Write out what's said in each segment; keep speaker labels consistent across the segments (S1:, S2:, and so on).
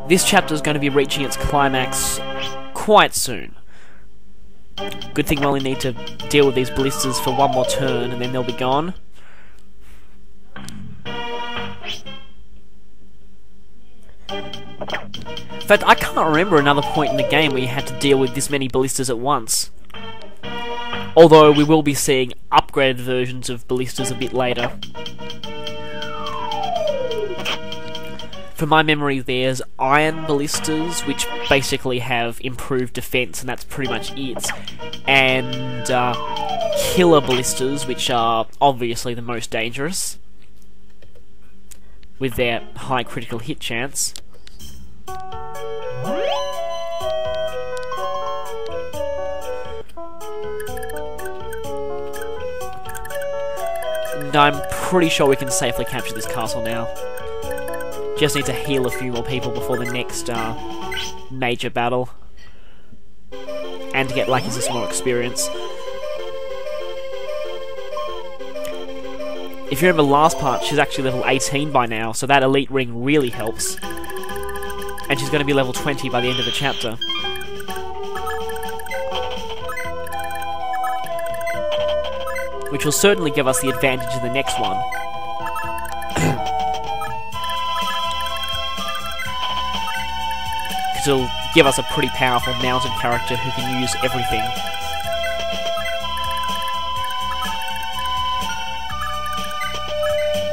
S1: This chapter is going to be reaching its climax quite soon. Good thing we only need to deal with these ballistas for one more turn and then they'll be gone. In fact, I can't remember another point in the game where you had to deal with this many ballistas at once. Although we will be seeing upgraded versions of ballistas a bit later. From my memory, there's iron ballistas, which basically have improved defense, and that's pretty much it. And killer ballistas, which are obviously the most dangerous, with their high critical hit chance. And I'm pretty sure we can safely capture this castle now. Just need to heal a few more people before the next major battle. And to get Lucky some more experience. If you remember last part, she's actually level 18 by now, so that elite ring really helps. And she's going to be level 20 by the end of the chapter. Which will certainly give us the advantage in the next one. Because it'll give us a pretty powerful mounted character who can use everything.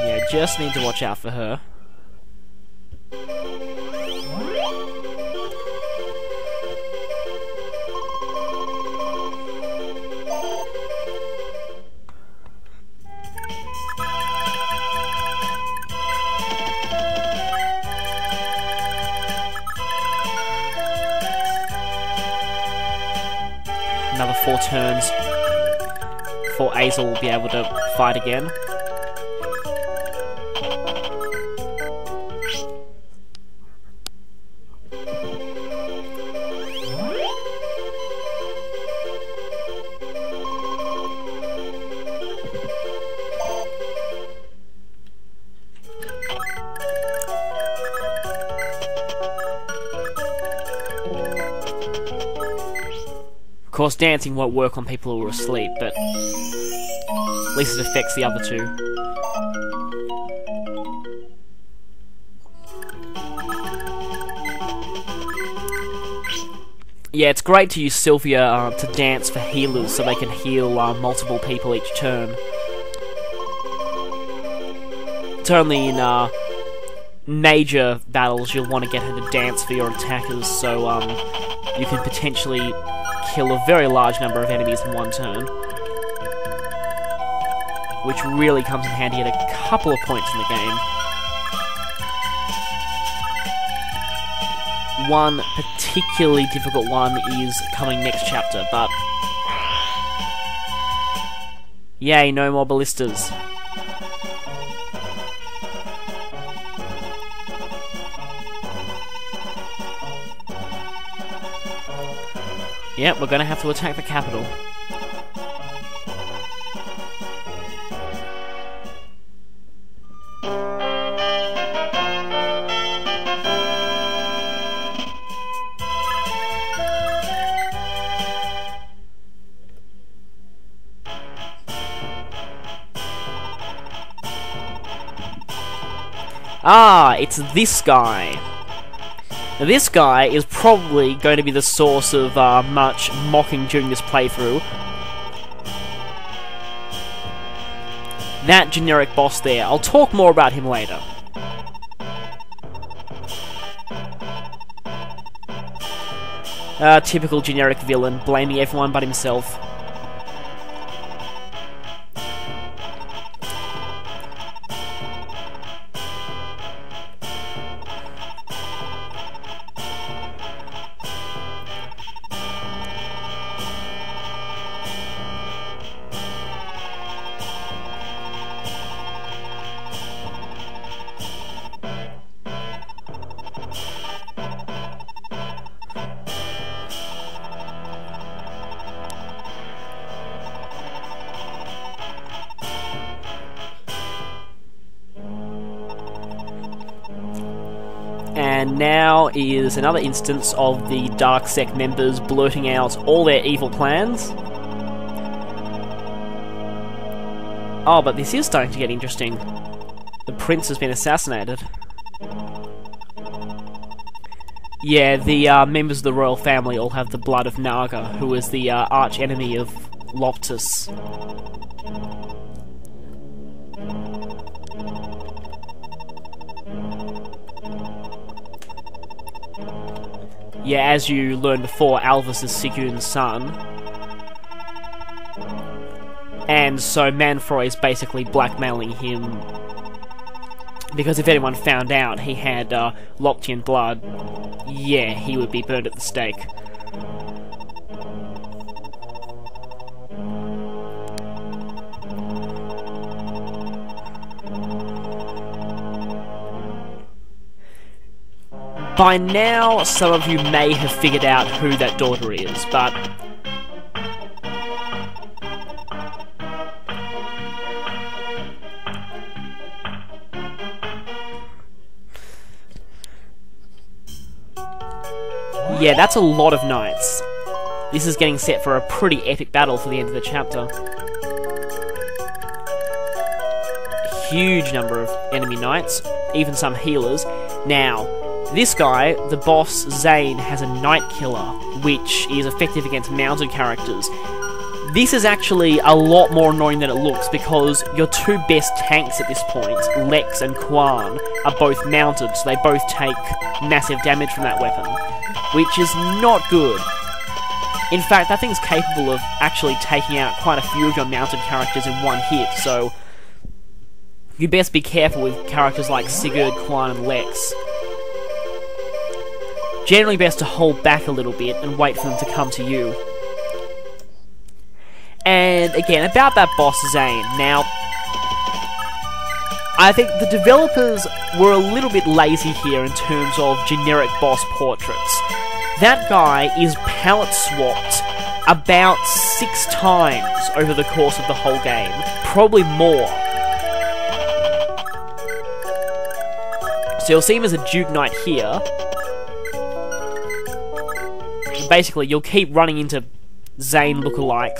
S1: Yeah, just need to watch out for her. Another 4 turns before Azel will be able to fight again. Of course, dancing won't work on people who are asleep, but at least it affects the other two. Yeah, it's great to use Sylvia to dance for healers so they can heal multiple people each turn. It's only in major battles you'll want to get her to dance for your attackers, so you can potentially kill a very large number of enemies in one turn, which really comes in handy at a couple of points in the game. One particularly difficult one is coming next chapter, but yay, no more ballistas. Yep, we're gonna have to attack the capital. Ah, it's this guy. Now, this guy is probably going to be the source of much mocking during this playthrough. That generic boss there. I'll talk more about him later. Typical generic villain, blaming everyone but himself. And now is another instance of the Dark Sect members blurting out all their evil plans. Oh, but this is starting to get interesting. The prince has been assassinated. Yeah, the members of the royal family all have the blood of Naga, who was the arch enemy of Loptyr. Yeah, as you learned before, Alvis is Sigurd's son. And so Manfroy is basically blackmailing him, because if anyone found out he had Loptyr blood, yeah, he would be burned at the stake. By now, some of you may have figured out who that daughter is, but yeah, that's a lot of knights. This is getting set for a pretty epic battle for the end of the chapter. Huge number of enemy knights, even some healers. Now, this guy, the boss Zain, has a Knight Killer, which is effective against mounted characters. This is actually a lot more annoying than it looks, because your two best tanks at this point, Lex and Quan, are both mounted, so they both take massive damage from that weapon, which is not good. In fact, that thing's capable of actually taking out quite a few of your mounted characters in one hit, so you best be careful with characters like Sigurd, Quan, and Lex. Generally best to hold back a little bit and wait for them to come to you. And again, about that boss Zain. Now, I think the developers were a little bit lazy here in terms of generic boss portraits. That guy is palette swapped about 6 times over the course of the whole game. Probably more. So you'll see him as a Duke Knight here. Basically, you'll keep running into Zain lookalikes.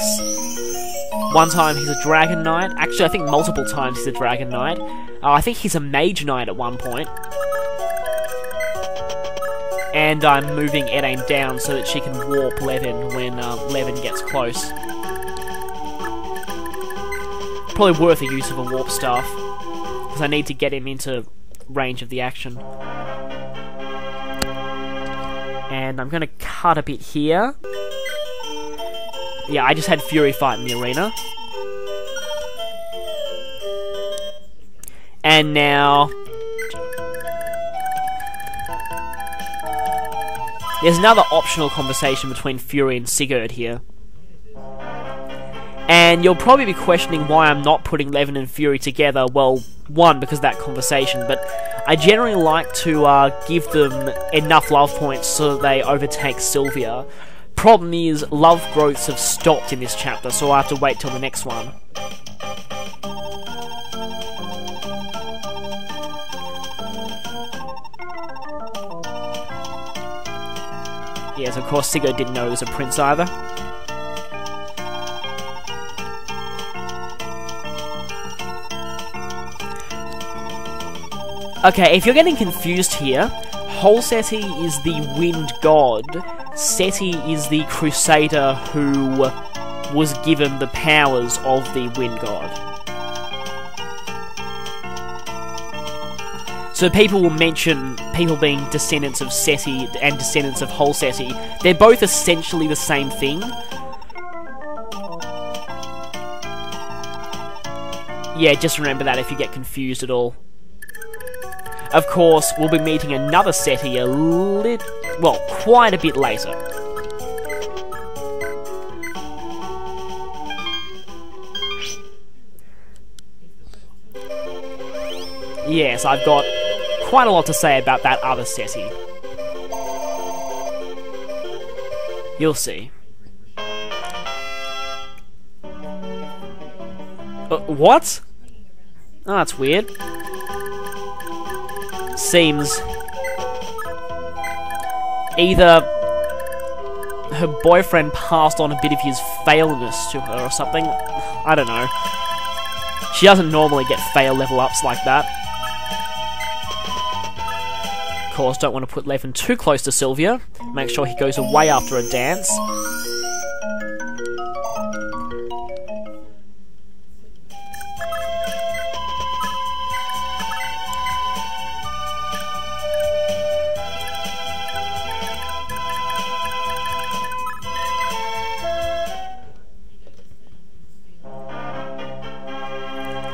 S1: One time he's a Dragon Knight. Actually, I think multiple times he's a Dragon Knight. I think he's a Mage Knight at one point. And I'm moving Edain down so that she can warp Levin when Levin gets close. Probably worth the use of a warp staff, because I need to get him into range of the action. And I'm going to cut a bit here. Yeah, I just had Fury fight in the arena. And now there's another optional conversation between Fury and Sigurd here. And you'll probably be questioning why I'm not putting Levin and Fury together. Well, one, because of that conversation, but I generally like to give them enough love points so that they overtake Sylvia. Problem is, love growths have stopped in this chapter, so I have to wait till the next one. Yes, of course, Sigurd didn't know he was a prince either. Okay, if you're getting confused here, Holseti is the wind god, Seti is the crusader who was given the powers of the wind god. So people will mention people being descendants of Seti and descendants of Holseti. They're both essentially the same thing. Yeah, just remember that if you get confused at all. Of course, we'll be meeting another Seti quite a bit later. Yes, I've got quite a lot to say about that other Seti. You'll see. What? Oh, that's weird. Seems either her boyfriend passed on a bit of his failness to her or something. I don't know. She doesn't normally get fail level ups like that. Of course, don't want to put Levin too close to Sylvia. Make sure he goes away after a dance.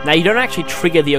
S1: Now, you don't actually trigger the